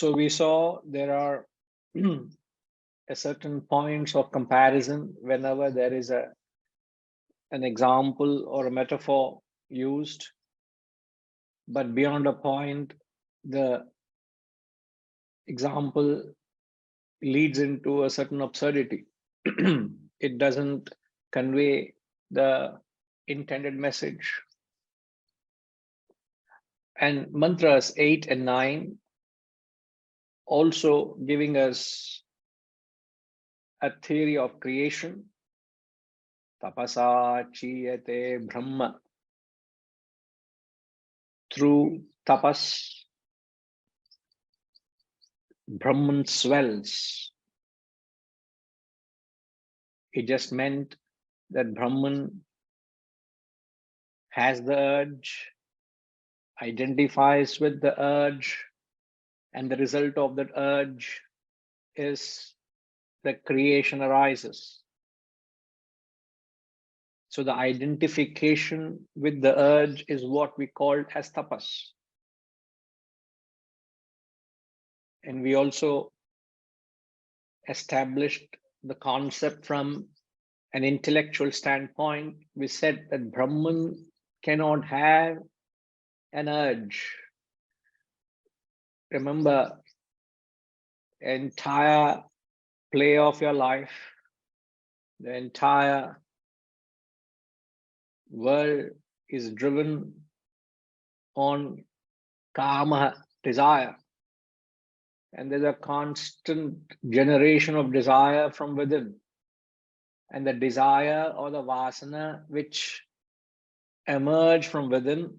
So we saw there are a certain points of comparison whenever there is an example or a metaphor used, but beyond a point, the example leads into a certain absurdity. It doesn't convey the intended message. And mantras 8 and 9 also giving us a theory of creation. Tapasa chiyate brahma. Through tapas, Brahman swells. It just meant that Brahman has the urge, identifies with the urge, and the result of that urge is that creation arises. So the identification with the urge is what we call as tapas. And we also established the concept from an intellectual standpoint. We said that Brahman cannot have an urge. Remember, entire play of your life, the entire world is driven on kama, desire. And there's a constant generation of desire from within. And the desire or the vasana which emerge from within,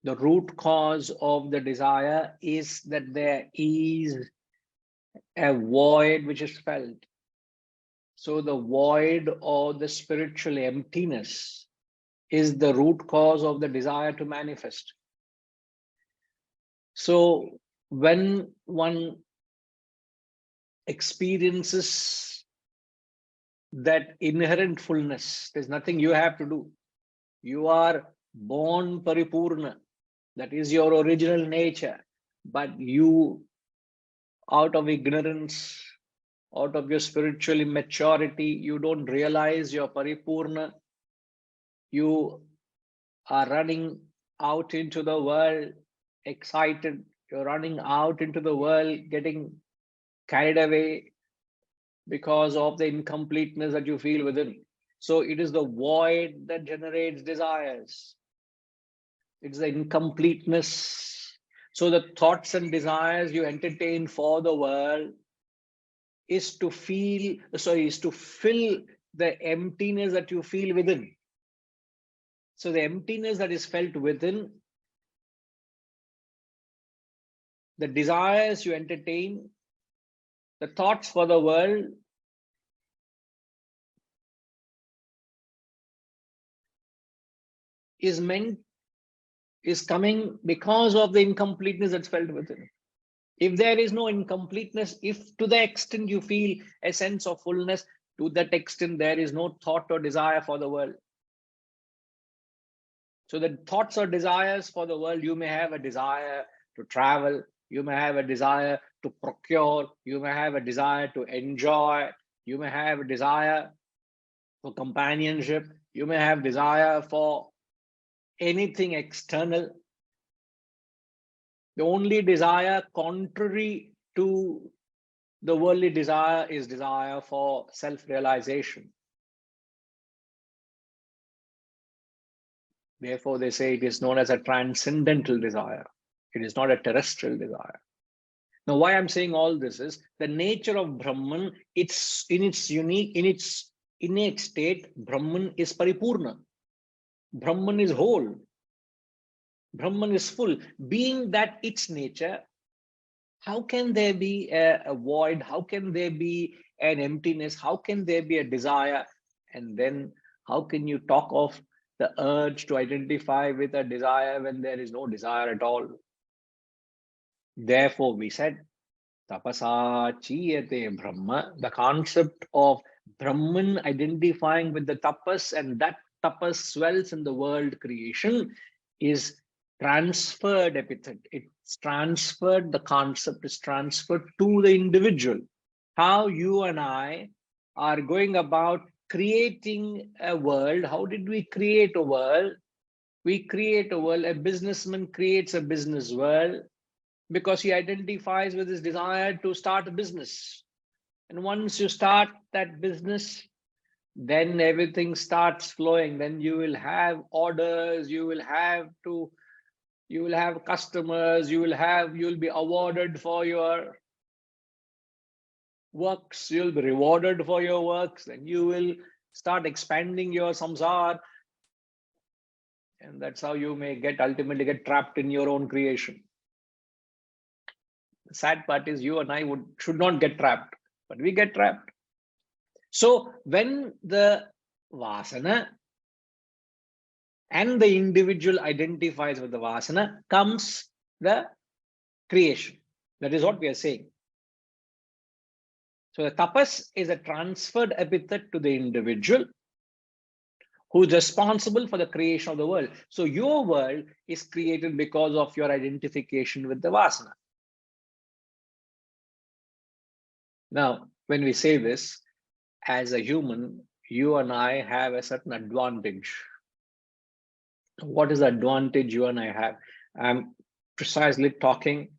the root cause of the desire is that there is a void which is felt. So the void or the spiritual emptiness is the root cause of the desire to manifest. So when one experiences that inherent fullness, there's nothing you have to do. You are born paripurna. That is your original nature. But you, out of ignorance, out of your spiritual immaturity, you don't realize you're paripurna. You are running out into the world excited. You're running out into the world getting carried away because of the incompleteness that you feel within. So it is the void that generates desires. It's the incompleteness. So the thoughts and desires you entertain for the world is to fill the emptiness that you feel within. So the emptiness that is felt within, the desires you entertain, the thoughts for the world is coming because of the incompleteness that's felt within. If there is no incompleteness, if to the extent you feel a sense of fullness, to that extent there is no thought or desire for the world. So the thoughts or desires for the world, you may have a desire to travel, you may have a desire to procure, you may have a desire to enjoy, you may have a desire for companionship, you may have desire for anything external. The only desire contrary to the worldly desire is desire for self-realization. Therefore, they say it is known as a transcendental desire. It is not a terrestrial desire. Now, why I'm saying all this is the nature of Brahman, it's in its innate state, Brahman is paripurna. Brahman is whole. Brahman is full. Being that its nature, how can there be a void? How can there be an emptiness? How can there be a desire? And then how can you talk of the urge to identify with a desire when there is no desire at all? Therefore, we said, tapasa chiyate brahma, the concept of Brahman identifying with the tapas and that tapas swells in the world creation is transferred epithet. It's transferred, the concept is transferred to the individual. How you and I are going about creating a world. How did we create a world? We create a world. A businessman creates a business world because he identifies with his desire to start a business. And once you start that business, then everything starts flowing. Then you will have orders, you will have customers, you'll be awarded for your works, you'll be rewarded for your works, then you will start expanding your samsar. And that's how you may ultimately get trapped in your own creation. The sad part is you and I should not get trapped, but we get trapped. So when the vasana and the individual identifies with the vasana, comes the creation. That is what we are saying. So the tapas is a transferred epithet to the individual who is responsible for the creation of the world. So your world is created because of your identification with the vasana. Now, when we say this, as a human, you and I have a certain advantage. What is the advantage you and I have? I'm precisely talking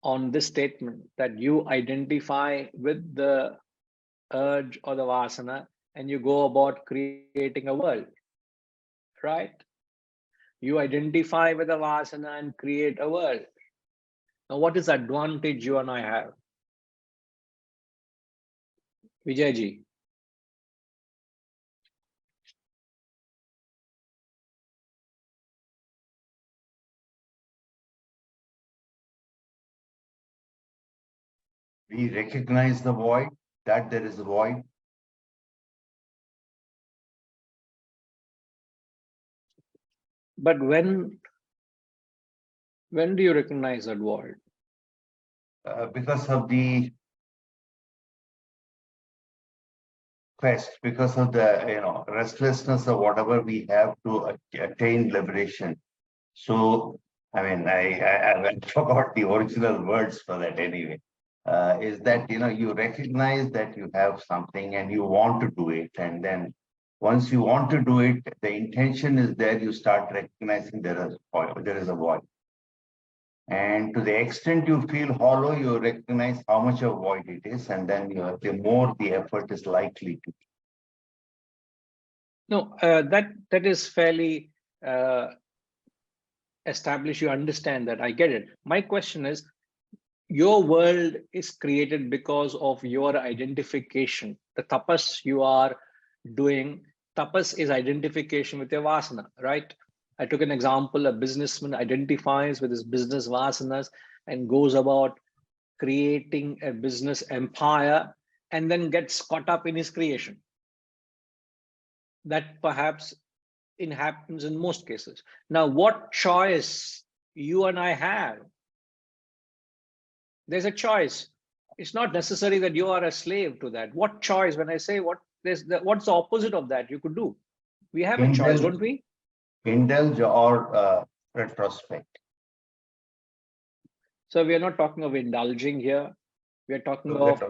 on this statement that you identify with the urge or the vasana and you go about creating a world, right? You identify with the vasana and create a world. Now, what is the advantage you and I have? Vijayji. We recognize the void, that there is a void. But when do you recognize that void? Because of the quest, because of the restlessness of whatever we have to attain liberation. So, I mean, I forgot the original words for that anyway. Is that you recognize that you have something and you want to do it, and then once you want to do it, the intention is there. You start recognizing there is a void. And to the extent you feel hollow, you recognize how much of void it is, and then the more the effort is likely to be. No, that is fairly established. You understand that. I get it. My question is, your world is created because of your identification. The tapas you are doing, tapas is identification with your vasana, right? I took an example, a businessman identifies with his business vasanas and goes about creating a business empire and then gets caught up in his creation. That perhaps happens in most cases. Now, what choice you and I have? There's a choice. It's not necessary that you are a slave to that. What choice? When I say what's the opposite of that you could do? We have a choice, don't we? Indulge or retrospect. So we are not talking of indulging here. We are talking of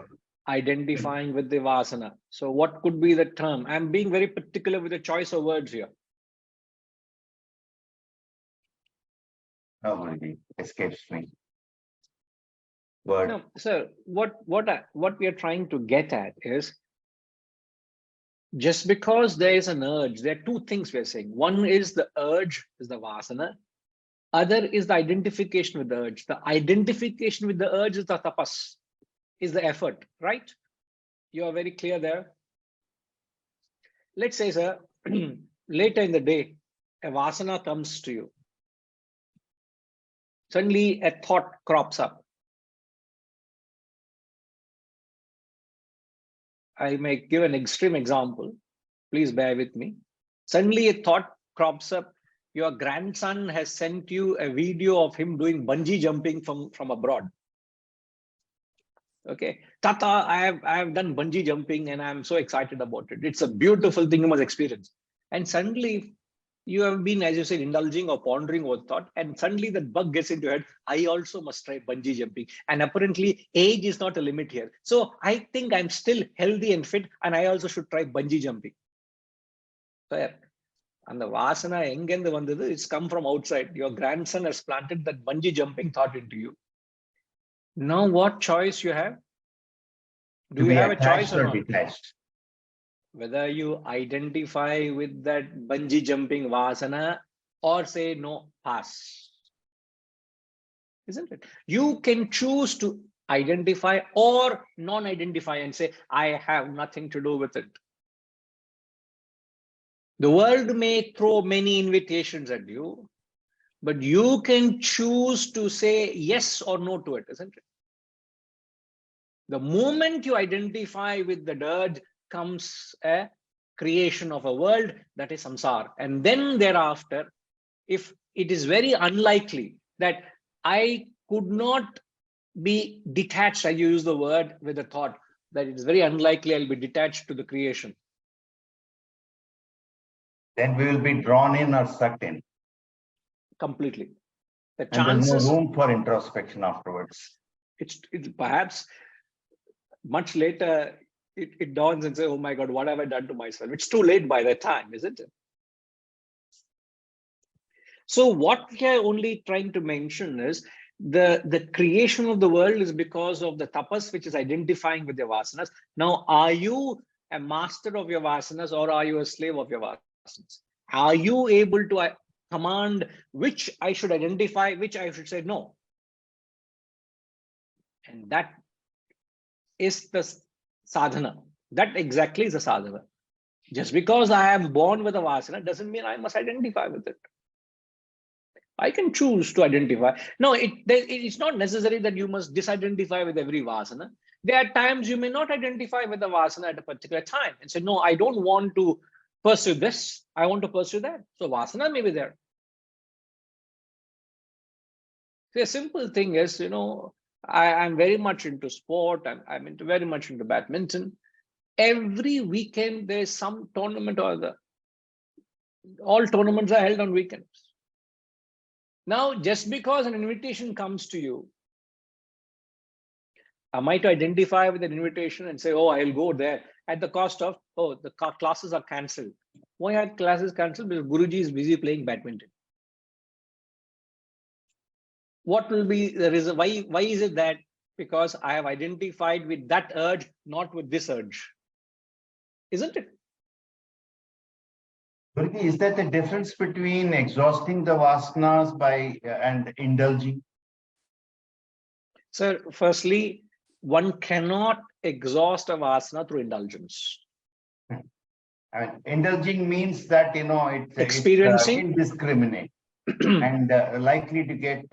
identifying with the vasana. So what could be the term? I'm being very particular with the choice of words here. Nobody escapes me. Word. No, sir, what we are trying to get at is, just because there is an urge, there are two things we're saying. One is the urge, is the vasana. Other is the identification with the urge. The identification with the urge is the tapas, is the effort, right? You are very clear there. Let's say, sir, later in the day, a vasana comes to you. Suddenly a thought crops up. I may give an extreme example. Please bear with me. Suddenly a thought crops up. Your grandson has sent you a video of him doing bungee jumping from abroad. Okay, Tata, I have done bungee jumping and I'm so excited about it. It's a beautiful thing you must experience. And suddenly You have been, as you said, indulging or pondering over thought, and suddenly that bug gets into your head. I also must try bungee jumping. And apparently, age is not a limit here. So I think I'm still healthy and fit, and I also should try bungee jumping. So, and the vasana, it's come from outside. Your grandson has planted that bungee jumping thought into you. Now, what choice you have? Do you have a choice or not? Detached? Whether you identify with that bungee jumping vasana or say no, pass. Isn't it? You can choose to identify or non-identify and say, I have nothing to do with it. The world may throw many invitations at you, but you can choose to say yes or no to it, isn't it? The moment you identify with the dirt comes a creation of a world, that is samsara. And then thereafter, if it is very unlikely that I could not be detached, I use the word with the thought that it's very unlikely I'll be detached to the creation. Then we will be drawn in or sucked in. Completely. The and chances, there's no room for introspection afterwards. It's perhaps much later, it dawns and says, oh my God, what have I done to myself? It's too late by that time, isn't it? So what we are only trying to mention is the creation of the world is because of the tapas, which is identifying with your vasanas. Now, are you a master of your vasanas or are you a slave of your vasanas? Are you able to command which I should identify, which I should say no? And that is the sadhana. That exactly is the sadhana. Just because I am born with a vasana doesn't mean I must identify with it. I can choose to identify. No, it's not necessary that you must disidentify with every vasana. There are times you may not identify with the vasana at a particular time and say, no, I don't want to pursue this. I want to pursue that. So vasana may be there. The simple thing is, I'm very much into sport. I'm very much into badminton. Every weekend, there's some tournament or other. All tournaments are held on weekends. Now, just because an invitation comes to you, am I to identify with an invitation and say, oh, I'll go there at the cost of, oh, the classes are cancelled. Why are classes cancelled? Because Guruji is busy playing badminton. What will be the reason? Why is it that? Because I have identified with that urge, not with this urge. Isn't it? Is that the difference between exhausting the vasanas and indulging? Sir, firstly, one cannot exhaust a vasana through indulgence. And indulging means that, it's experiencing, indiscriminate and likely to get,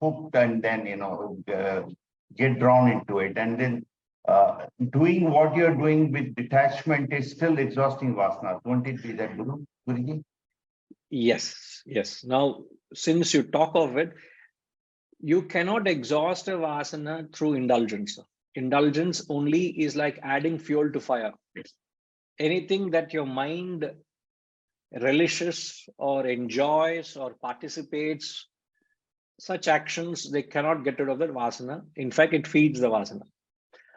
hooked and then, get drawn into it. And then doing what you're doing with detachment is still exhausting vasana. Won't it be that, Guruji? Yes. Now, since you talk of it, you cannot exhaust a vasana through indulgence. Indulgence only is like adding fuel to fire. Anything that your mind relishes or enjoys or participates, such actions, they cannot get rid of that vasana. In fact, it feeds the vasana.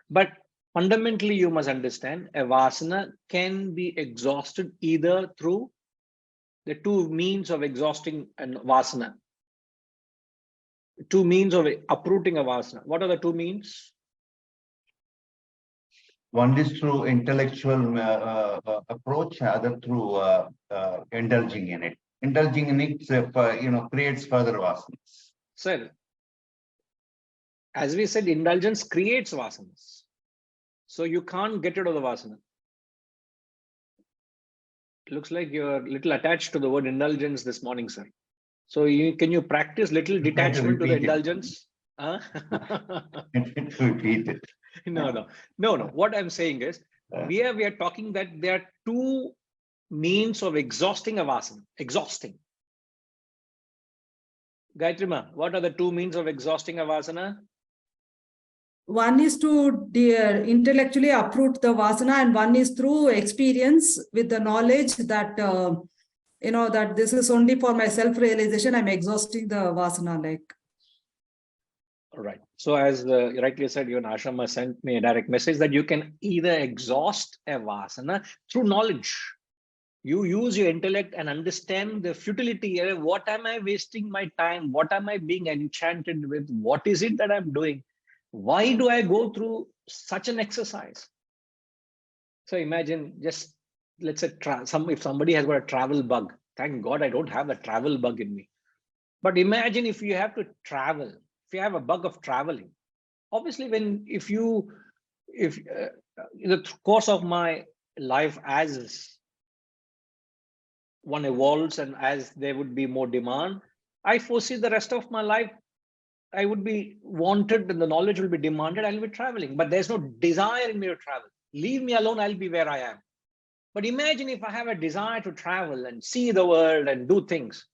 But fundamentally, you must understand a vasana can be exhausted either through the two means of exhausting a vasana. Two means of uprooting a vasana. What are the two means? One is through intellectual approach, other through indulging in it. Indulging in it, creates further vasanas. Sir, as we said, indulgence creates vasanas. So you can't get rid of the vasana. It looks like you're a little attached to the word indulgence this morning, sir. So can you practice little detachment to the indulgence? Huh? Repeat it. No. What I'm saying is, we are talking that there are two means of exhausting a vasana. Exhausting. Gayatri Ma, what are the two means of exhausting a vasana? One is to intellectually uproot the vasana, and one is through experience with the knowledge that that this is only for my self-realization, I'm exhausting the vasana, like. Right. So as you rightly said, even Ashrama sent me a direct message that you can either exhaust a vasana through knowledge. You use your intellect and understand the futility. What am I wasting my time? What am I being enchanted with? What is it that I'm doing? Why do I go through such an exercise? So imagine, just let's say if somebody has got a travel bug. Thank God I don't have a travel bug in me. But imagine if you have to travel, if you have a bug of traveling. Obviously, if in the course of my life, as one evolves and as there would be more demand, I foresee the rest of my life I would be wanted and the knowledge will be demanded. I'll be traveling, but there's no desire in me to travel. Leave me alone, I'll be where I am. But imagine if I have a desire to travel and see the world and do things,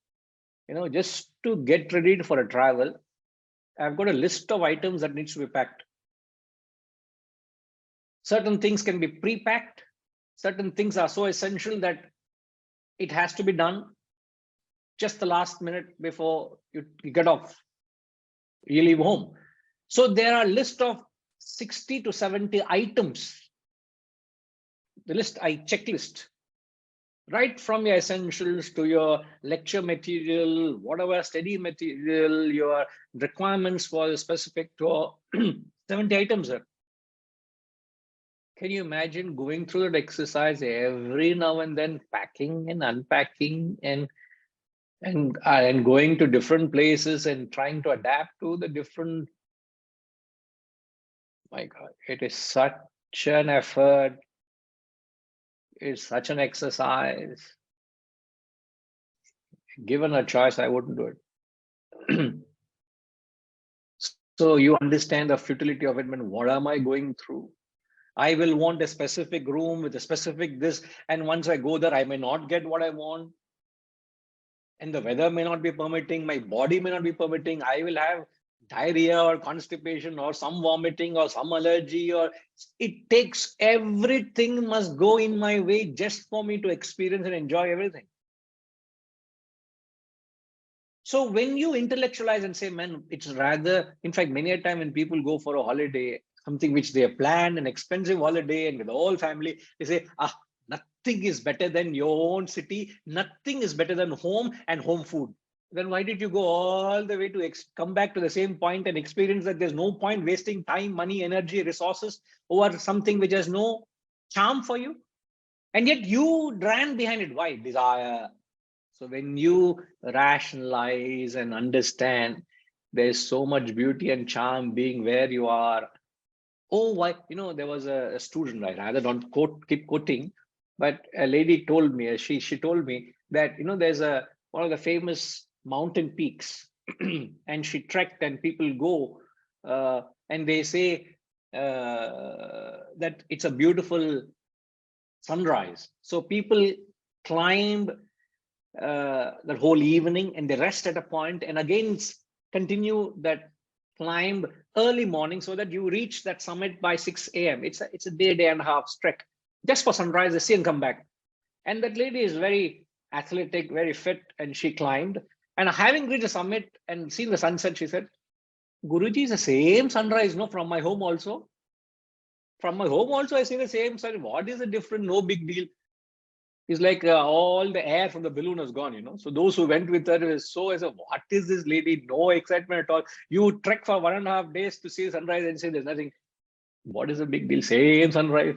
just to get ready for a travel, I've got a list of items that needs to be packed. Certain things can be pre-packed. Certain things are so essential that it has to be done just the last minute before you get off, you leave home. So there are a list of 60 to 70 items. The checklist, right from your essentials to your lecture material, whatever study material, your requirements for the specific tour, 70 items there. Can you imagine going through that exercise every now and then, packing and unpacking and going to different places and trying to adapt to the different? My God, it is such an effort. It's such an exercise. Given a choice, I wouldn't do it. So you understand the futility of it. Man, what am I going through? I will want a specific room with a specific this, and once I go there, I may not get what I want. And the weather may not be permitting, my body may not be permitting. I will have diarrhea or constipation or some vomiting or some allergy, or it takes, everything must go in my way just for me to experience and enjoy everything. So when you intellectualize and say, man, it's rather, in fact, many a time when people go for a holiday, something which they have planned, an expensive holiday and with the whole family, they say, nothing is better than your own city. Nothing is better than home and home food. Then why did you go all the way to come back to the same point and experience that there's no point wasting time, money, energy, resources over something which has no charm for you? And yet you ran behind it. Why? Desire. So when you rationalize and understand there's so much beauty and charm being where you are. Oh, why? There was a student, I rather don't keep quoting, but a lady told me, she told me that, there's one of the famous mountain peaks and she trekked, and people go and they say that it's a beautiful sunrise. So people climb the whole evening and they rest at a point and again continue that climb early morning so that you reach that summit by 6 a.m. It's a day and a half trek just for sunrise, they see and come back. And that lady is very athletic, very fit, and she climbed. And having reached the summit and seen the sunset, she said, Guruji, is the same sunrise, no, from my home also. From my home also, I see the same sun. What is the difference? No big deal. It's like all the air from the balloon has gone, So those who went with her is so as a, what is this lady? No excitement at all. You trek for 1.5 days to see sunrise and say there's nothing. What is the big deal? Same sunrise.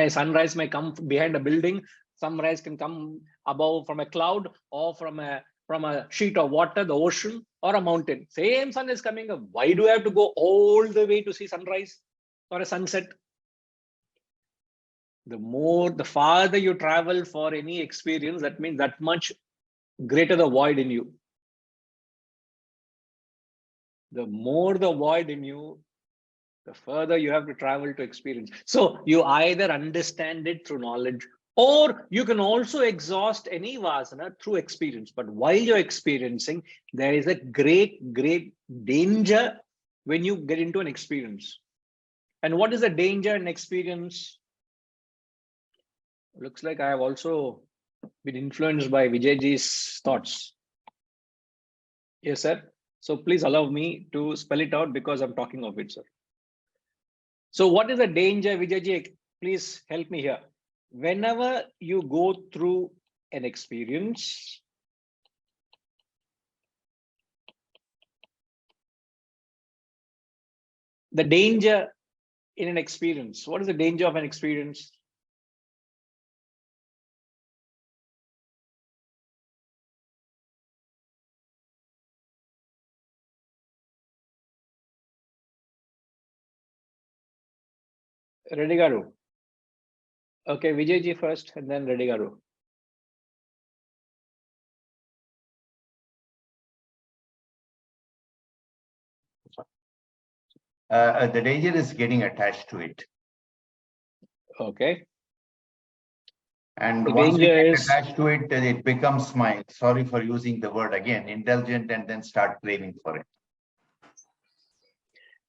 Sunrise may come behind a building. Sunrise can come above from a cloud or from a sheet of water, the ocean or a mountain. Same sun is coming up. Why do I have to go all the way to see sunrise or a sunset? The farther you travel for any experience, that means that much greater the void in you. The more the void in you, the further you have to travel to experience. So you either understand it through knowledge, or you can also exhaust any vasana through experience. But while you're experiencing, there is a great, great danger when you get into an experience. And what is the danger in experience? Looks like I have also been influenced by Vijayji's thoughts. Yes, sir. So please allow me to spell it out because I'm talking of it, sir. So what is the danger, Vijayji? Please help me here. Whenever you go through an experience, the danger in an experience, what is the danger of an experience? Reddy Garu. Okay, Vijayji first and then Reddy Garu. The danger is getting attached to it. Okay. And The once we danger get is, attached to it, it becomes my, sorry for using the word again, indulgent, and then start craving for it.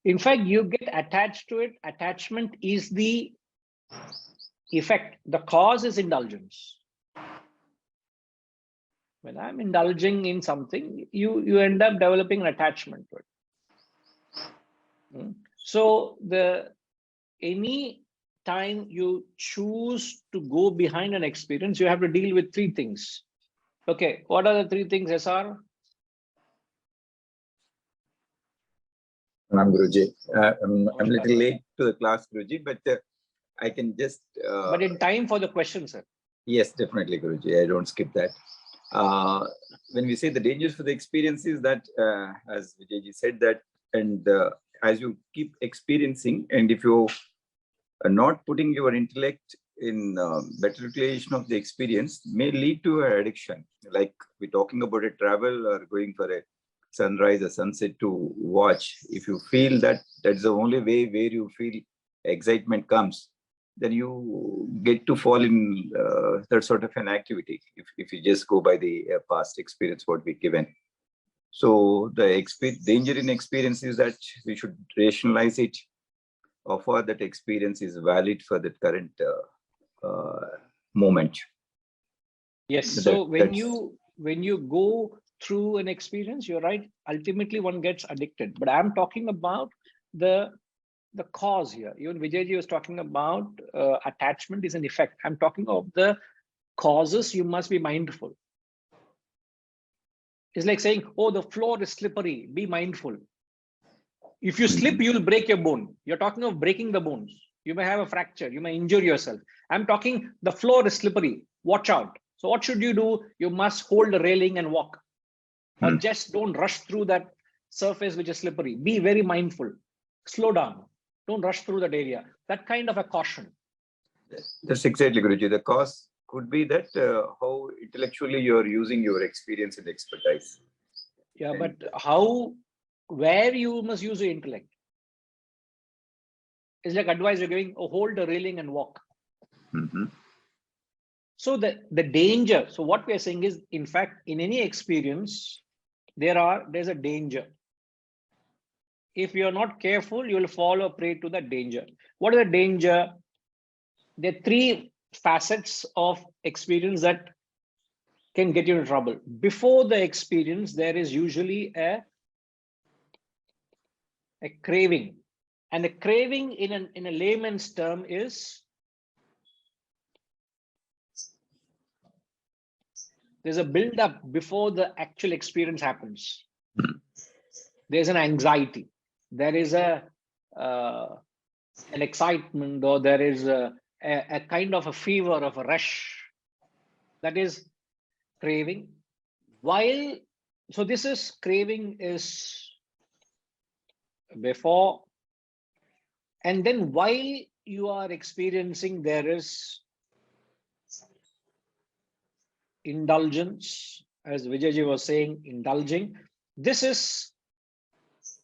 in fact, you get attached to it. Attachment is the effect. The cause is indulgence. When I'm indulging in something, you end up developing an attachment to it. So any time you choose to go behind an experience, you have to deal with three things. Okay, what are the three things, SR? Guruji. I'm a little late to the class, Guruji, but I can just. But in time for the question, sir. Yes, definitely, Guruji. I don't skip that. When we say the dangers for the experience is that, as Vijayji said that, and as you keep experiencing, and if you are not putting your intellect in better utilization of the experience, may lead to an addiction. Like we're talking about a travel or going for a sunrise or sunset to watch. If you feel that that's the only way where you feel excitement comes, then you get to fall in that sort of an activity if you just go by the past experience what we given. So the danger in experience is that we should rationalize it, of how that experience is valid for the current moment. Yes. So when you go through an experience, you're right. Ultimately, one gets addicted. But I'm talking about the cause here. Even Vijayji was talking about attachment is an effect. I'm talking of the causes. You must be mindful. It's like saying, oh, the floor is slippery. Be mindful. If you slip, you'll break your bone. You're talking of breaking the bones. You may have a fracture. You may injure yourself. I'm talking the floor is slippery. Watch out. So what should you do? You must hold the railing and walk. Or just don't rush through that surface which is slippery. Be very mindful. Slow down. Don't rush through that area. That kind of a caution. That's exactly, Guruji. The cause could be that how intellectually you're using your experience and expertise. Yeah, but where you must use your intellect. It's like advice you're giving, oh, hold the railing and walk. So the danger, so what we are saying is, in fact, in any experience, there's a danger. If you're not careful, you'll fall a prey to the danger. What is the danger? There are three facets of experience that can get you in trouble. Before the experience, there is usually a craving. And a craving in a layman's term is there's a build-up before the actual experience happens. There's an anxiety. There is an excitement, or there is a kind of a fever of a rush. That is craving. So this is craving is before, and then while you are experiencing, there is indulgence, as Vijayji was saying, indulging. This is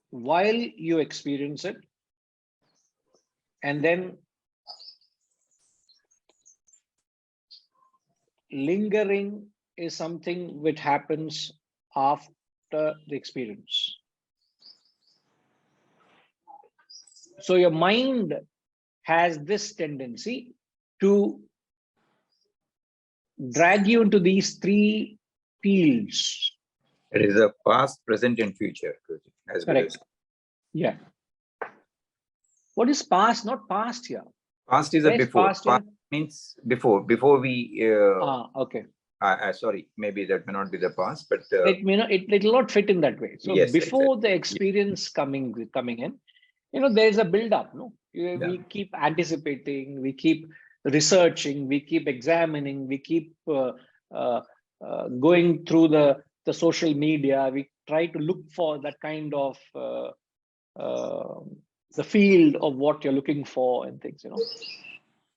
while you experience it, and then lingering is something which happens after the experience. So your mind has this tendency to drag you into these three fields. It is a past, present, and future, Guruji, as well Correct. as Yeah. What is past? Not past here. past is a Where's before. past here? Past means before we. Okay. Sorry, maybe that may not be the past, but It may not. It will not fit in that way. So yes, before exactly. the experience coming in, there's a build up. No, we keep anticipating, we keep researching, we keep examining, we keep going through the social media. We try to look for that kind of the field of what you're looking for and things.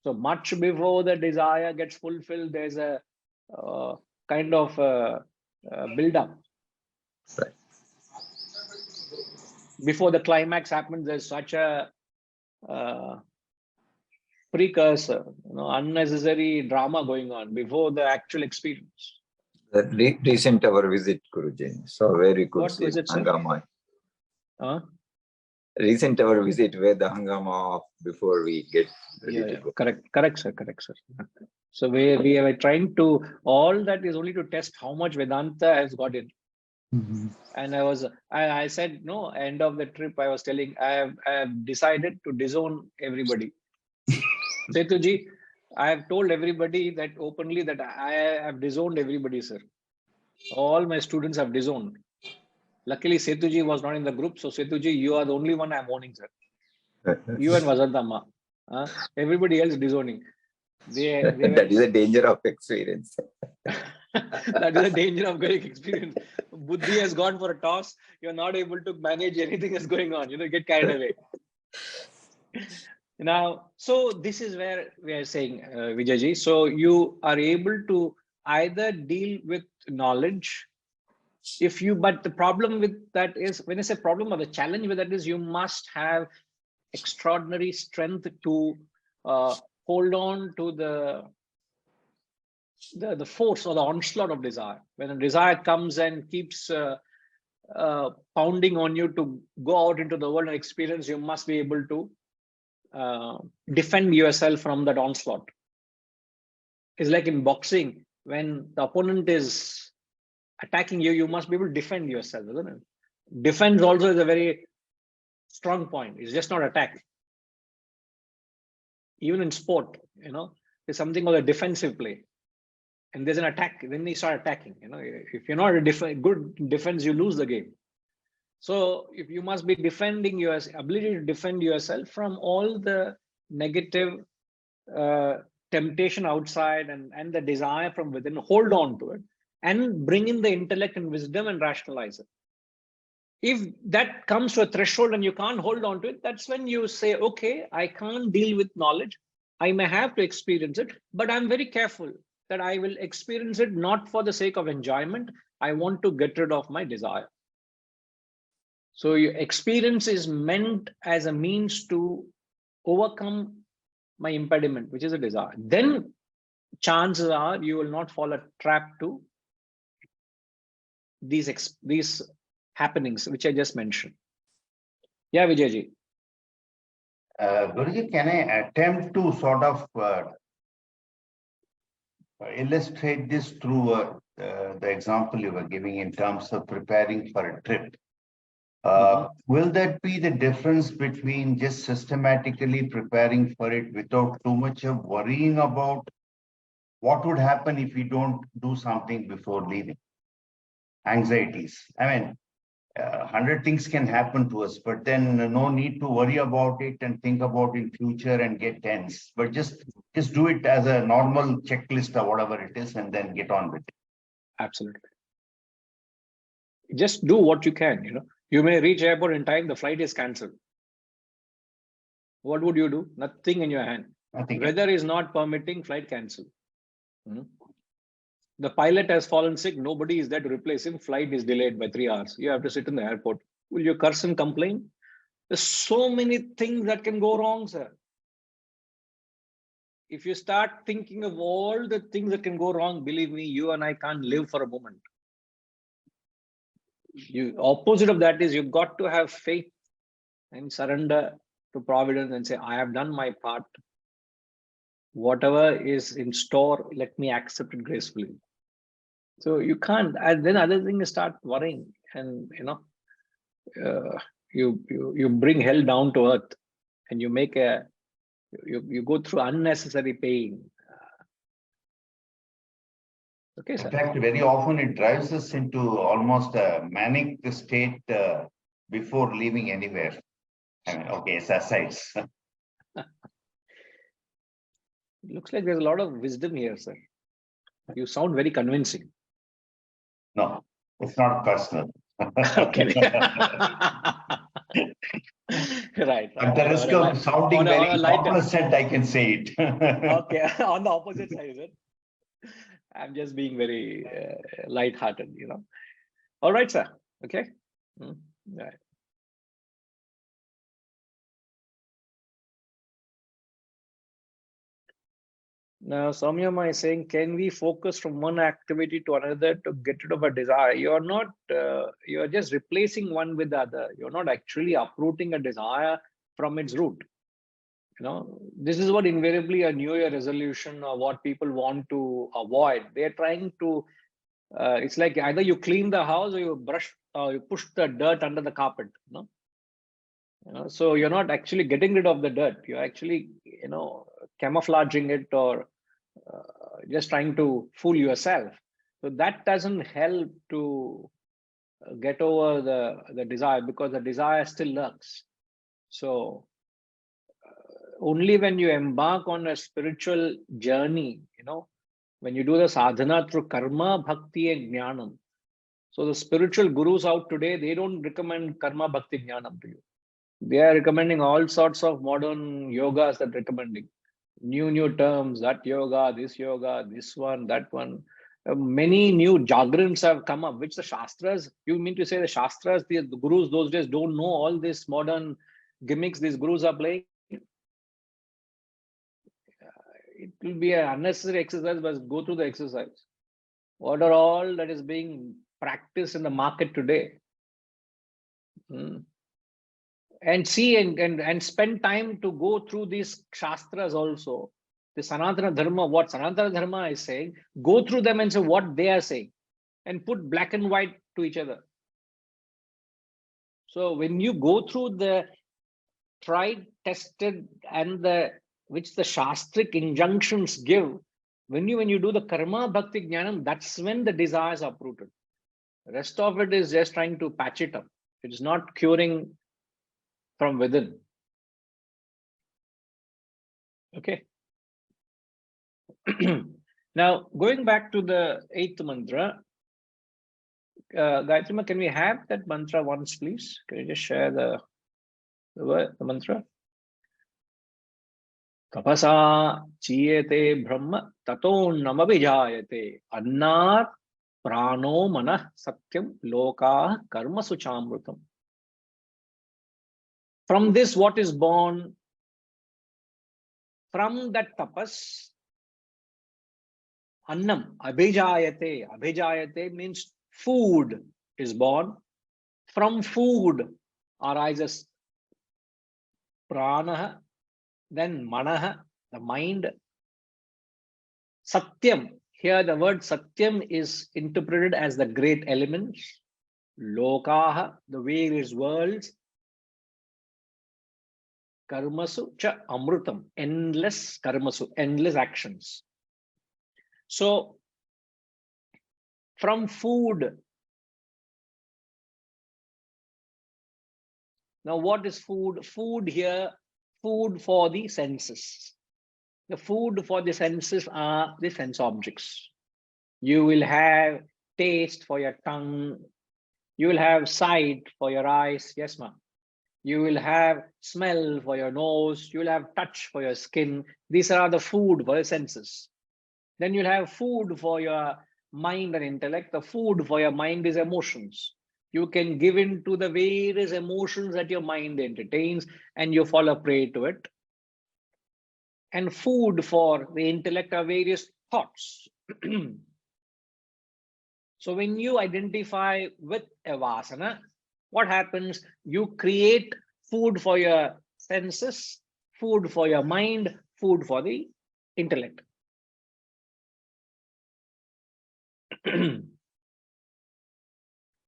So much before the desire gets fulfilled, there's a kind of build up. Right. Before the climax happens, there's such a precursor, unnecessary drama going on before the actual experience. That recent our visit, Guruji, so where we could What see visit, sir? hangama. Huh? Recent our visit where the hangama before we get ready to go. Correct, sir. So we are trying to, all that is only to test how much Vedanta has got in. And I said, no, end of the trip, I was telling, I have decided to disown everybody. Setuji, I have told everybody that openly that I have disowned everybody, sir. All my students have disowned. Luckily, Setuji was not in the group. So Setuji, you are the only one I'm owning, sir. You and Vasantama. Everybody else disowning. That is a danger of experience. That is a danger of going experience. Buddhi has gone for a toss. You're not able to manage anything that's going on. Get carried away. Now, so this is where we are saying, Vijayji. So you are able to either deal with knowledge. But the problem with that is, when I say problem or the challenge with that is, you must have extraordinary strength to hold on to the force or the onslaught of desire. When a desire comes and keeps pounding on you to go out into the world and experience, you must be able to defend yourself from that onslaught. It's like in boxing, when the opponent is attacking you, you must be able to defend yourself, isn't it? Defense also is a very strong point. It's just not attack. Even in sport, there's something called a defensive play. And there's an attack, then they start attacking. If you're not a good defense, you lose the game. So if you must be defending your ability to defend yourself from all the negative temptation outside and the desire from within, hold on to it and bring in the intellect and wisdom and rationalize it. If that comes to a threshold and you can't hold on to it, that's when you say, okay, I can't deal with knowledge. I may have to experience it, but I'm very careful that I will experience it not for the sake of enjoyment. I want to get rid of my desire. So your experience is meant as a means to overcome my impediment, which is a desire. Then chances are you will not fall a trap to these happenings, which I just mentioned. Yeah, Vijayji. Guruji, can I attempt to sort of illustrate this through the example you were giving in terms of preparing for a trip? Will that be the difference between just systematically preparing for it without too much of worrying about what would happen if we don't do something before leaving? Anxieties. I mean, 100 things can happen to us, but then no need to worry about it and think about in future and get tense. But just do it as a normal checklist or whatever it is, and then get on with it. Absolutely. Just do what you can. You may reach airport in time, the flight is cancelled. What would you do? Nothing in your hand. Weather is not permitting, flight cancelled. The pilot has fallen sick, nobody is there to replace him, flight is delayed by 3 hours. You have to sit in the airport. Will you curse and complain? There's so many things that can go wrong, sir. If you start thinking of all the things that can go wrong, believe me, you and I can't live for a moment. Opposite of that is you've got to have faith and surrender to providence and say, I have done my part. whatever is in store, let me accept it gracefully. So you can't, and then other things start worrying, and you bring hell down to earth, and you make you go through unnecessary pain. Okay, In sir. fact, very often it drives us into almost a manic state before leaving anywhere. I mean, okay, it's asides. Looks like there's a lot of wisdom here, sir. You sound very convincing. No, it's not personal. Okay. Right. At the risk of sounding on a very lighter. complacent, I can say it. Okay, on the opposite side, is it? I'm just being very light-hearted, All right, sir. Okay. Right. Now, Samyama is saying, can we focus from one activity to another to get rid of a desire? You're not, you're just replacing one with the other. You're not actually uprooting a desire from its root. This is what invariably a New Year resolution or what people want to avoid. They're trying to, it's like either you clean the house or you brush or you push the dirt under the carpet. So you're not actually getting rid of the dirt. You're actually, camouflaging it or just trying to fool yourself. So that doesn't help to get over the desire, because the desire still lurks. So only when you embark on a spiritual journey, when you do the sadhana through karma, bhakti and jnanam. So the spiritual gurus out today, they don't recommend karma, bhakti, jnanam to you. They are recommending all sorts of modern yogas that recommending new terms, that yoga, this one, that one. Many new jagrants have come up, which the Shastras, you mean to say the Shastras, the gurus those days don't know all these modern gimmicks these gurus are playing? It will be an unnecessary exercise, but go through the exercise. What are all that is being practiced in the market today? And see and spend time to go through these Shastras also. The Sanatana Dharma, what Sanatana Dharma is saying, go through them and say what they are saying, and put black and white to each other. So when you go through the tried, tested, and which the Shastric injunctions give, when you do the karma, bhakti, jnanam, that's when the desires are uprooted. The rest of it is just trying to patch it up. It's not curing from within. Okay. Now, going back to the 8th mantra, Gayatri Ma, can we have that mantra once, please? Can you just share the mantra? Tapasa chiyate brahma tato namabhijayate annat prano manah satyam loka karma suchamrutam. From this, what is born? From that tapas, annam, abhijayate. Abhijayate means food is born. From food arises prana, then manaha, the mind. Satyam, here the word satyam is interpreted as the great elements. Lokaha, the various worlds. Karmasu cha amrutam, endless karmasu, endless actions. So from food, now what is food? Food here, food for the senses. The food for the senses are the sense objects. You will have taste for your tongue. You will have sight for your eyes. Yes, ma'am. You will have smell for your nose. You will have touch for your skin. These are the food for your senses. Then you'll have food for your mind and intellect. The food for your mind is emotions. You can give in to the various emotions that your mind entertains and you fall a prey to it. And food for the intellect are various thoughts. So when you identify with a vasana, what happens? You create food for your senses, food for your mind, food for the intellect.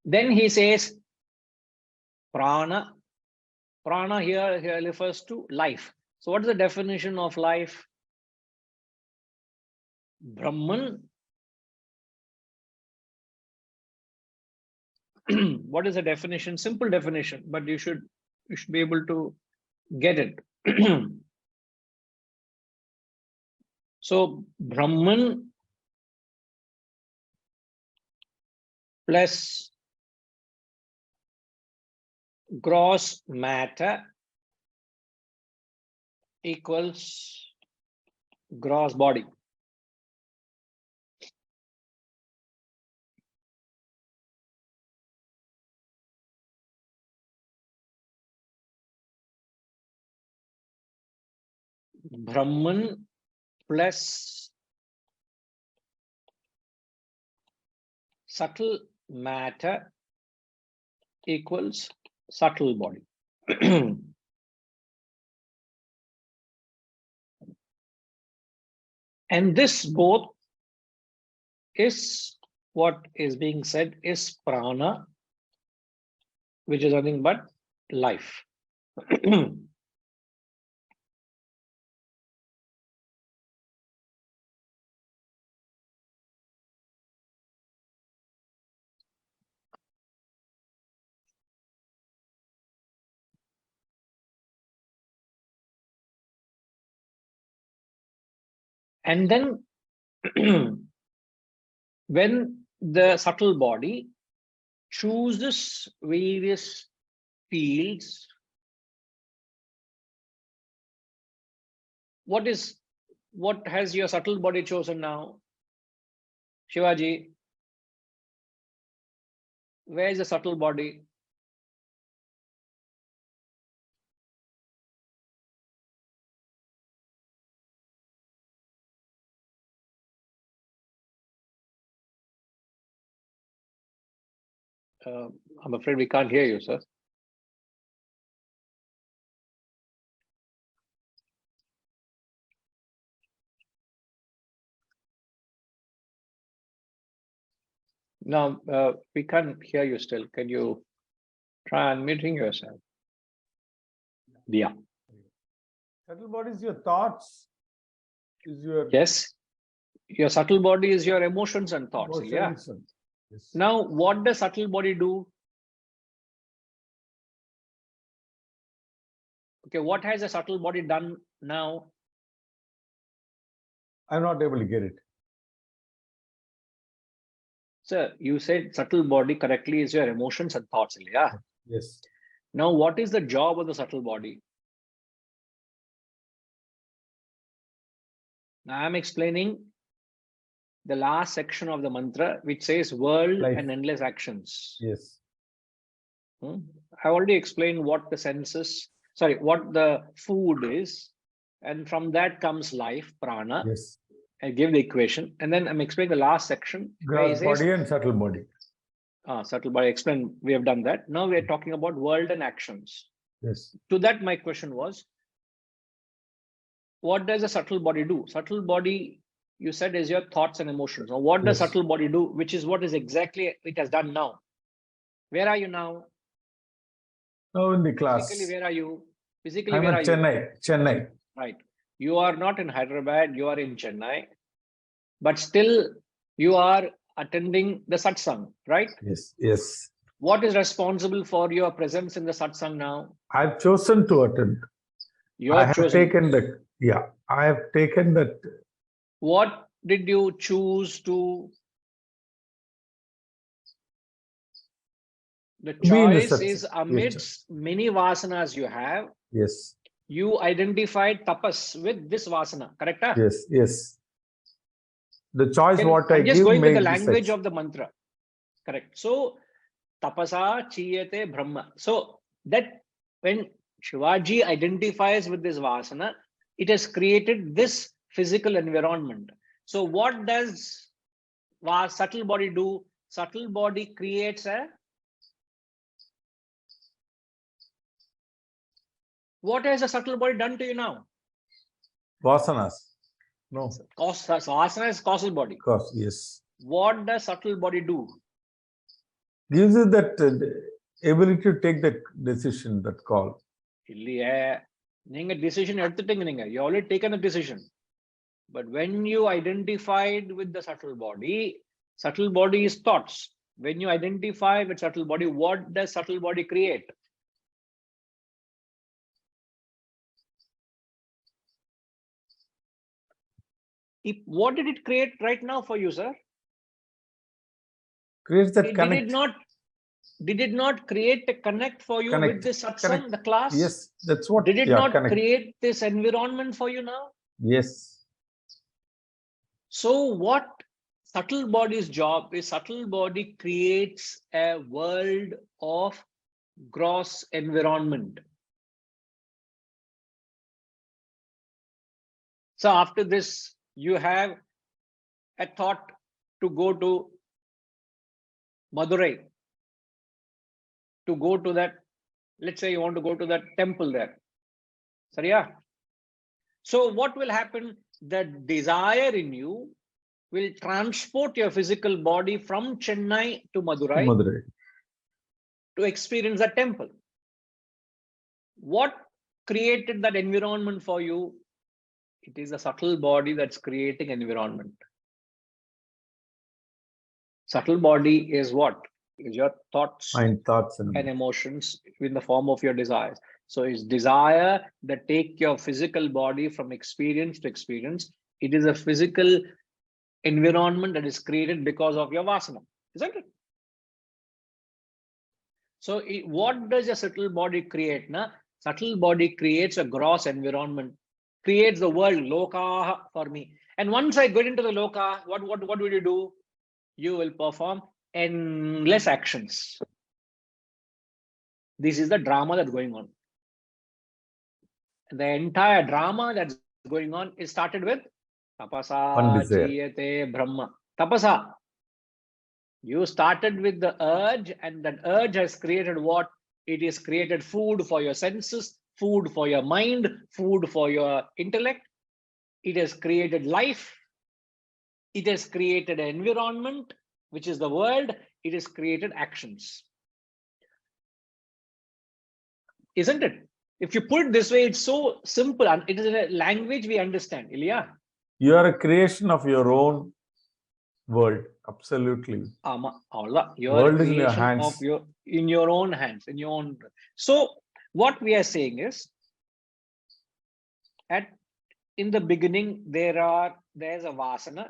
Then he says, prana. Prana here refers to life. So what is the definition of life? Brahman. What is the definition? Simple definition, but you should be able to get it. So Brahman plus gross matter equals gross body. Brahman plus subtle matter equals subtle body. And this both is what is being said is prana, which is nothing but life. And then when the subtle body chooses various fields, what has your subtle body chosen now? Shivaji, where is the subtle body? I'm afraid we can't hear you, sir. No, we can't hear you still. Can you try unmuting yourself? Yeah. Subtle body is your thoughts, is your Yes. Your subtle body is your emotions and thoughts. Yeah. emotions. Yes. Now, what does subtle body do? Okay, what has the subtle body done now? I'm not able to get it. Sir, you said subtle body correctly is your emotions and thoughts. Yeah. Yes. Now, what is the job of the subtle body? Now, I'm explaining the last section of the mantra, which says world Life. and endless actions. Yes. I already explained what the senses, what the food is, and from that comes life, prana. Yes. I give the equation, and then I'm explaining the last section. where he Gross says, body and subtle body. subtle body, explain, we have done that. Now we're talking about world and actions. Yes. To that, my question was, what does a subtle body do? Subtle body, you said, is your thoughts and emotions. Now, what does Yes. subtle body do? Which is what is exactly it has done now. Where are you now? Now in the class. Physically, where are you? Physically, I'm where in are you? Chennai. Right. You are not in Hyderabad, you are in Chennai, but still you are attending the satsang, right? Yes. Yes. What is responsible for your presence in the satsang now? I've chosen to attend. You I have have chosen. taken that. Yeah. I have taken that. What did you choose to? The Be in the choice satsang. is amidst many vasanas you have. Yes. You identified tapas with this vasana, correct? Yes. Yes. The choice what I I'm just give going with the makes language sex. of the mantra, correct? So tapasa chiyate brahma. So that when Shivaji identifies with this vasana, it has created this physical environment. So what does subtle body do? Subtle body creates a. What has the subtle body done to you now? Vasanas. No, So asana is causal body. cause, yes. What does subtle body do? Gives you that ability to take that decision, that call. இல்லையே நீங்க decision எடுத்துட்டீங்க நீங்க. You already taken a decision. But when you identified with the subtle body is thoughts. When you identify with subtle body, what does subtle body create? What did it create right now for you, sir? Creates that Did connect. it not create a connect for you Connect, with this satsang, connect. the class? Yes, that's what. Did it yeah, not connect. create this environment for you now? Yes. So what subtle body's job is, subtle body creates a world of gross environment. So after this, you have a thought to go to Madurai, to go to that, let's say you want to go to that temple there. Sariya? So what will happen? The desire in you will transport your physical body from Chennai to Madurai Madurai. to experience that temple. What created that environment for you? It is a subtle body that's creating environment. Subtle body is what? Is your thoughts Mind, thoughts, and emotions in the form of your desires. So it's desire that take your physical body from experience to experience. It is a physical environment that is created because of your vasana, isn't it? So what does a subtle body create? Subtle body creates a gross environment, creates the world, loka for me. And once I get into the loka, what will you do? You will perform endless actions. This is the drama that's going on. The entire drama that's going on is started with tapasa One desire. jiyate brahma. Tapasa. You started with the urge, and that urge has created what? It is created food for your senses, food for your mind, food for your intellect. It has created life. It has created an environment, which is the world. It has created actions. Isn't it? If you put it this way, it's so simple, and it is a language we understand. Ilya? You are a creation of your own world. Absolutely. Your World is in your creation hands. of in your own hands, in your own. So what we are saying is, in the beginning, there's a vasana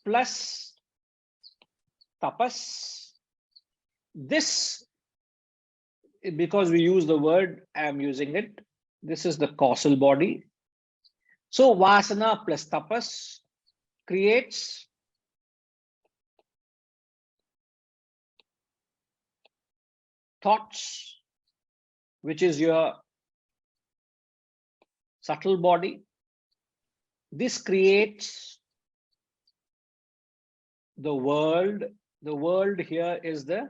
plus tapas. This, because we use the word, I am using it. This is the causal body. So vasana plus tapas creates thoughts, which is your subtle body. This creates the world. The world here is the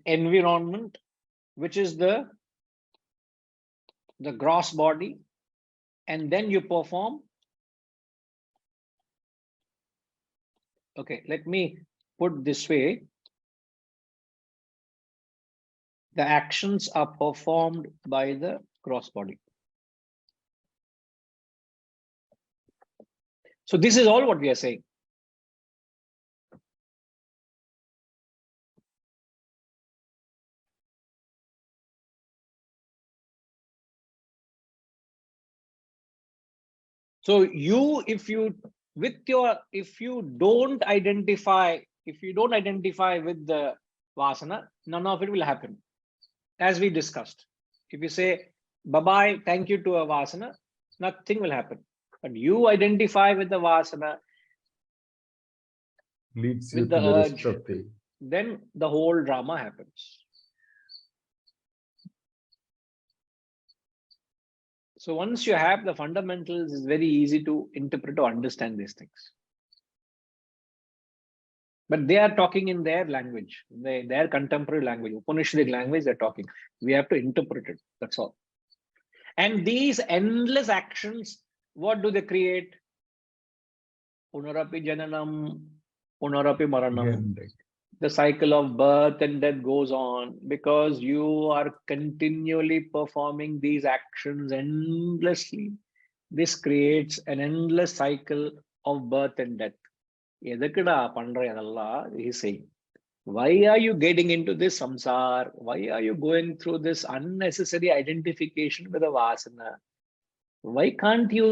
environment, which is the gross body, and then you perform. Okay, let me put this way. The actions are performed by the gross body. So this is all what we are saying. So if you don't identify with the vasana, none of it will happen. As we discussed, if you say bye-bye, thank you to a vasana, nothing will happen. But you identify with the vasana, Leads you with to the the rest urge, of the. then the whole drama happens. So once you have the fundamentals, it's very easy to interpret or understand these things. But they are talking in their language, their contemporary language, Upanishadic language. They're talking. We have to interpret it. That's all. And these endless actions, what do they create? Punarapi jananam, punarapi maranam. Again, right. The cycle of birth and death goes on because you are continually performing these actions endlessly. This creates an endless cycle of birth and death. எதுக்குடா பண்ற அதெல்லாம்? He's saying, why are you getting into this samsar? Why are you going through this unnecessary identification with a vasana? Why can't you,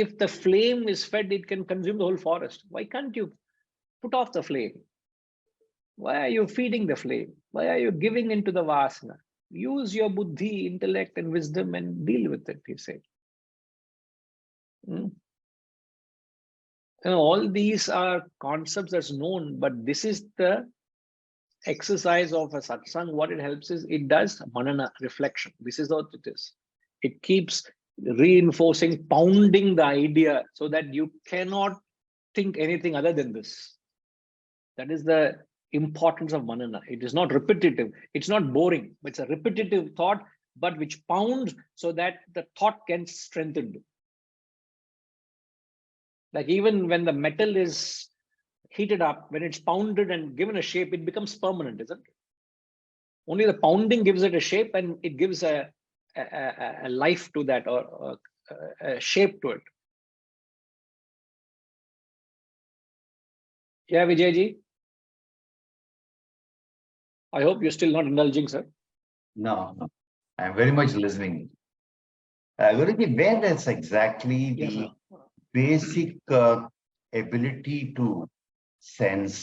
if the flame is fed, it can consume the whole forest. Why can't you put off the flame? Why are you feeding the flame? Why are you giving into the vasana? Use your buddhi, intellect, and wisdom and deal with it, he said. All these are concepts that's known, but this is the exercise of a satsang. What it helps is, it does manana, reflection. This is what it is. It keeps reinforcing, pounding the idea so that you cannot think anything other than this. That is the importance of manana. It is not repetitive. It's not boring. It's a repetitive thought, but which pounds so that the thought can strengthen. Like even when the metal is heated up, when it's pounded and given a shape, it becomes permanent, isn't it? Only the pounding gives it a shape, and it gives a life to that, or a shape to it. Yeah, Vijayji. I hope you're still not indulging, sir. No, I'm very much listening. Guruji, where does exactly Yes, the sir. basic ability to sense,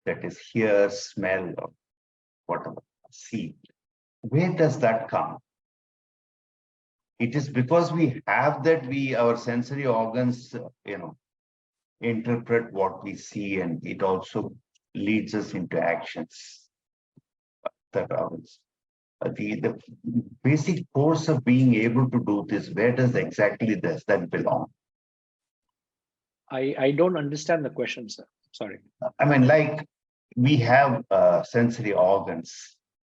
that is hear, smell, or whatever, see, where does that come? It is because we have that, our sensory organs, interpret what we see, and it also leads us into actions. That the basic force of being able to do this, where does exactly that belong? I don't understand the question, sir. Sorry. I mean, like we have sensory organs.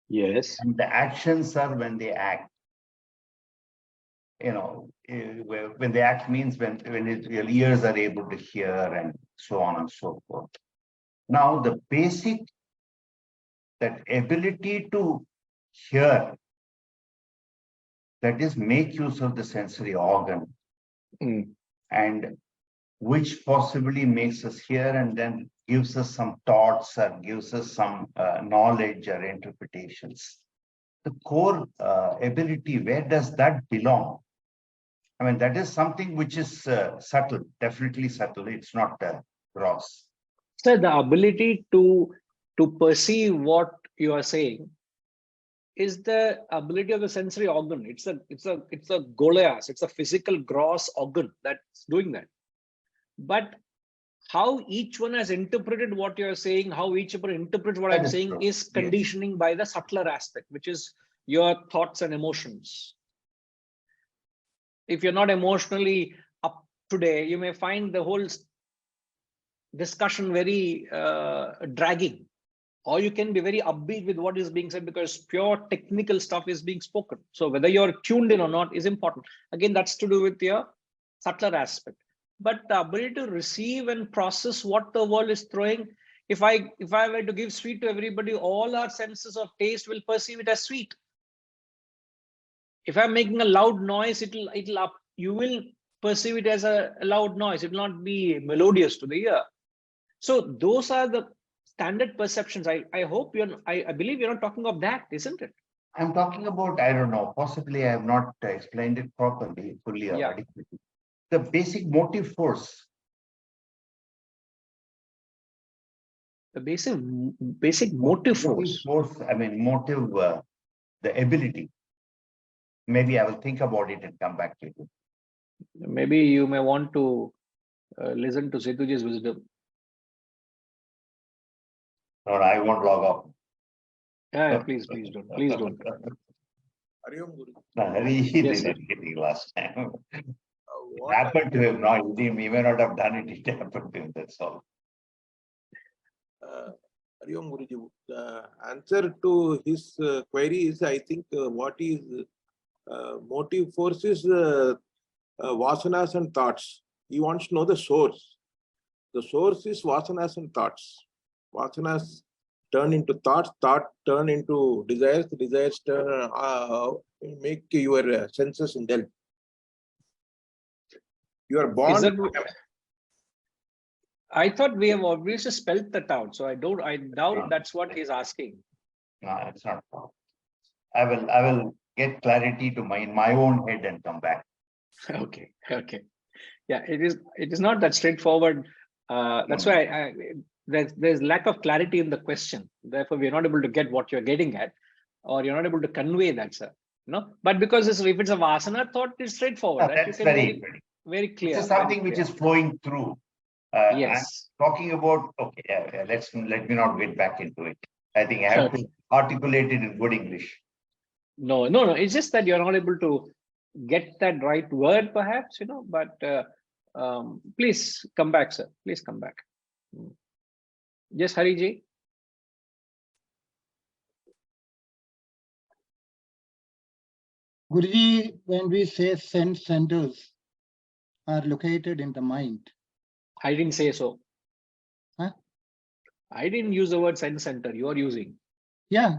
Yes. And the actions are when they act. When they act means when your ears are able to hear, and so on and so forth. Now, the basic, that ability to hear, that is make use of the sensory organ, and which possibly makes us hear and then gives us some thoughts or gives us some knowledge or interpretations. The core ability, where does that belong? I mean, that is something which is subtle, definitely subtle. It's not gross. So the ability to perceive what you are saying is the ability of the sensory organ. It's a goliath. It's a physical gross organ that's doing that. But how each one has interpreted what you're saying, how each one interprets what I'm saying, true. is conditioning by the subtler aspect, which is your thoughts and emotions. If you're not emotionally up today, you may find the whole discussion very dragging, or you can be very upbeat with what is being said because pure technical stuff is being spoken. So whether you're tuned in or not is important. Again, that's to do with your subtler aspect. But the ability to receive and process what the world is throwing. If I were to give sweet to everybody, all our senses of taste will perceive it as sweet. If I'm making a loud noise, you will perceive it as a loud noise. It will not be melodious to the ear. So those are the standard perceptions. I hope I believe you're not talking of that, isn't it? I'm talking about, I don't know, possibly I have not explained it properly, fully or adequately. The basic motive force. The basic motive force. I mean, motive, the ability. Maybe I will think about it and come back to you. Maybe you may want to listen to Setuji's wisdom. No, I won't log off. Yeah, please don't. Please don't. No, he Yes, did it last time. It happened to him. No, he may not have done it. It happened to him. That's all. Hari Om Guruji, the answer to his query is, I think, what is motive force is vasanas and thoughts. He wants to know the source. The source is vasanas and thoughts. Vasanas turn into thoughts, thought turn into desires, desires turn, make your senses indulge. You are born. Is that, I thought we have obviously spelled that out, so I doubt that's what he's asking. No, it's not. I will get clarity to in my own head and come back. Okay. Yeah, it is not that straightforward. That's why there's lack of clarity in the question. Therefore, we're not able to get what you're getting at, or you're not able to convey that, sir. No, but because if it's a vasana thought, it's straightforward. No, that that's you can very clear. This is something which is flowing through. Yes. I'm talking about, okay, let me not get back into it. I think I have to articulate it in good English. No. It's just that you're not able to get that right word, perhaps, but please come back, sir. Please come back. Yes, Hariji. Guruji, when we say sense centers are located in the mind. I didn't say so. Huh? I didn't use the word sense center. You are using. Yeah.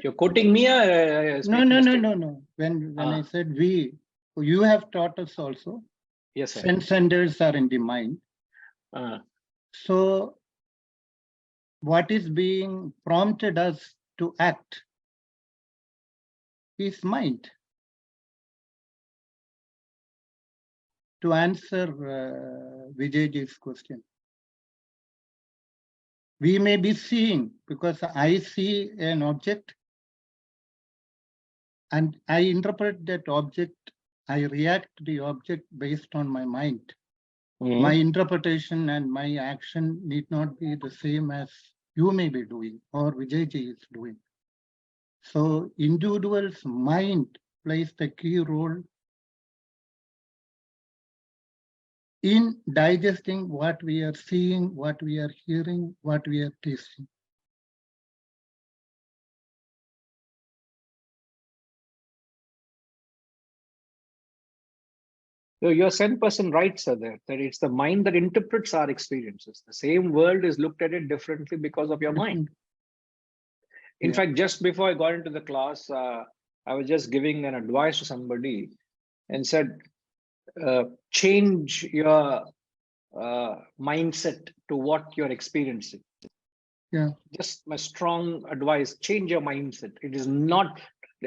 You're quoting me. No. When I said we, you have taught us also. Yes, sir. Sense centers are in the mind. So what is being prompted us to act is mind. To answer Vijayji's question, we may be seeing, because I see an object and I interpret that object, I react to the object based on my mind. My interpretation and my action need not be the same as you may be doing or Vijayji is doing. So individual's mind plays the key role in digesting what we are seeing, what we are hearing, what we are tasting. So you're 10% right, sir, that it's the mind that interprets our experiences. The same world is looked at it differently because of your mind. In fact, just before I got into the class, I was just giving an advice to somebody and said, change your mindset to what you're experiencing. Yeah. Just my strong advice, change your mindset. It is not,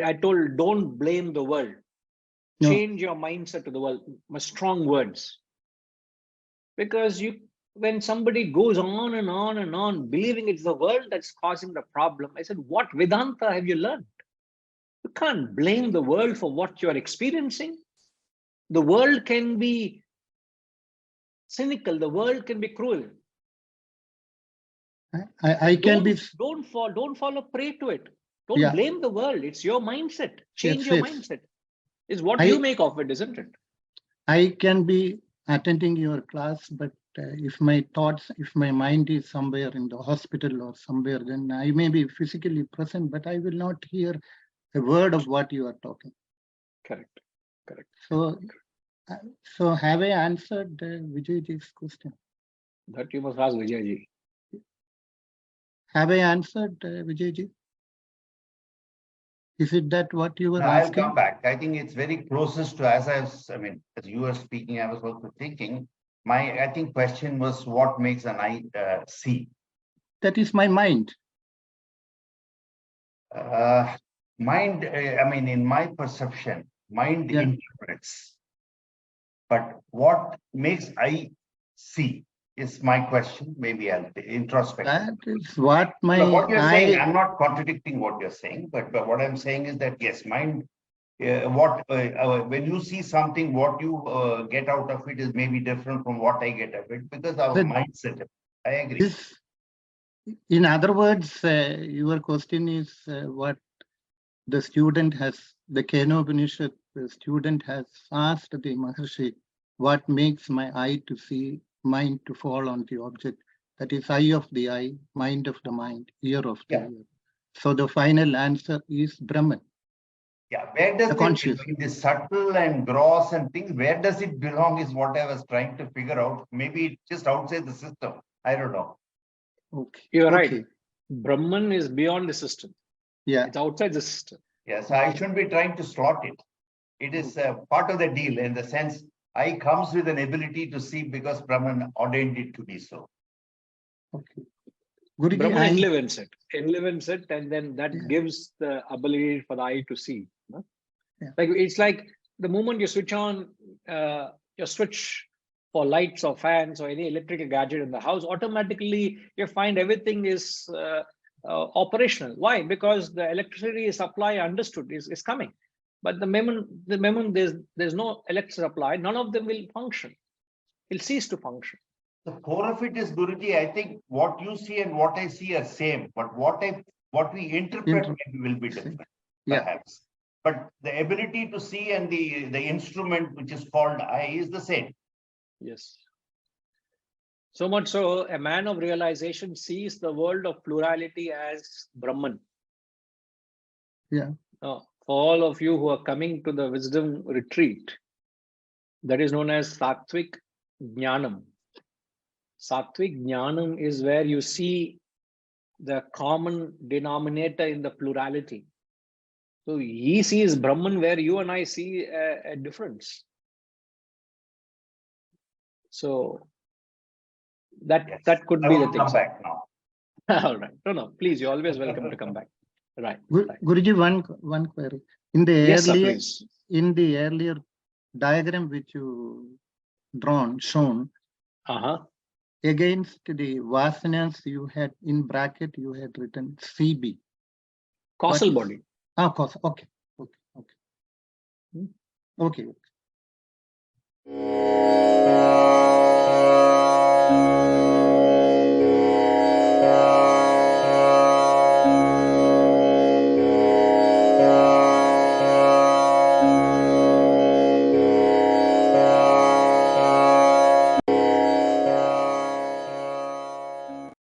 I told, don't blame the world. No. Change your mindset to the world. My strong words. Because when somebody goes on and on and on, believing it's the world that's causing the problem, I said, what Vedanta have you learned? You can't blame the world for what you're experiencing. The world can be cynical. The world can be cruel. I can be. Don't fall a prey to it. Don't blame the world. It's your mindset. Change your mindset. It's what you make of it, isn't it? I can be attending your class, but if my thoughts, if my mind is somewhere in the hospital or somewhere, then I may be physically present, but I will not hear a word of what you are talking. Correct. So have I answered Vijayji's question? That you must ask Vijayji. Have I answered Vijayji? Is it that what you were asking? I'll come back. I think it's very closest to, as you were speaking, I was also thinking, I think question was what makes an eye see? That is my mind. Mind, in my perception, mind interprets. But what makes I see is my question. Maybe I'll introspect. That is what my what you're saying, I'm not contradicting what you're saying, but what I'm saying is that yes, mind, when you see something, what you get out of it is maybe different from what I get of it because our mindset. I agree. In other words, your question is what the student has, the Kenopanishad, the student has asked the Maharshi, what makes my eye to see, mind to fall on the object? That is eye of the eye, mind of the mind, ear of the Yeah. ear. So the final answer is Brahman. Yeah, where does The it conscious. belong? The subtle and gross and things, where does it belong is what I was trying to figure out. Maybe it's just outside the system. I don't know. Okay. You're Okay. right. Brahman is beyond the system. Yeah. It's outside the system. Yes, I shouldn't be trying to slot it. It is part of the deal in the sense I comes with an ability to see because Brahman ordained it to be so. Okay. Guruji, Brahman I- enlivens it, and then that Yeah. gives the ability for the eye to see. No? Yeah. Like it's like the moment you switch on your switch for lights or fans or any electrical gadget in the house, automatically you find everything is operational. Why? Because the electricity supply understood is coming. But the moment there's no electric supply, none of them will function. It'll cease to function. The core of it is, Guruji, I think what you see and what I see are same, but what we interpret maybe will be different, Yeah. perhaps. But the ability to see and the instrument which is called eye is the same. Yes. So much so, a man of realization sees the world of plurality as Brahman. Yeah. For all of you who are coming to the wisdom retreat, that is known as Sattvic Jnanam. Sattvic Jnanam is where you see the common denominator in the plurality. So he sees Brahman where you and I see a difference. So that Yes. that could I be the won't thing. come back now. All right. No, please, you're always welcome to come back. Right. right. Guruji, one query. In the Yes, sir, earlier, please. in the earlier diagram which you shown, against the vasanas you had in bracket, you had written CB. Causal What is- body. Causal. Okay. Okay. Okay. Hmm. Okay.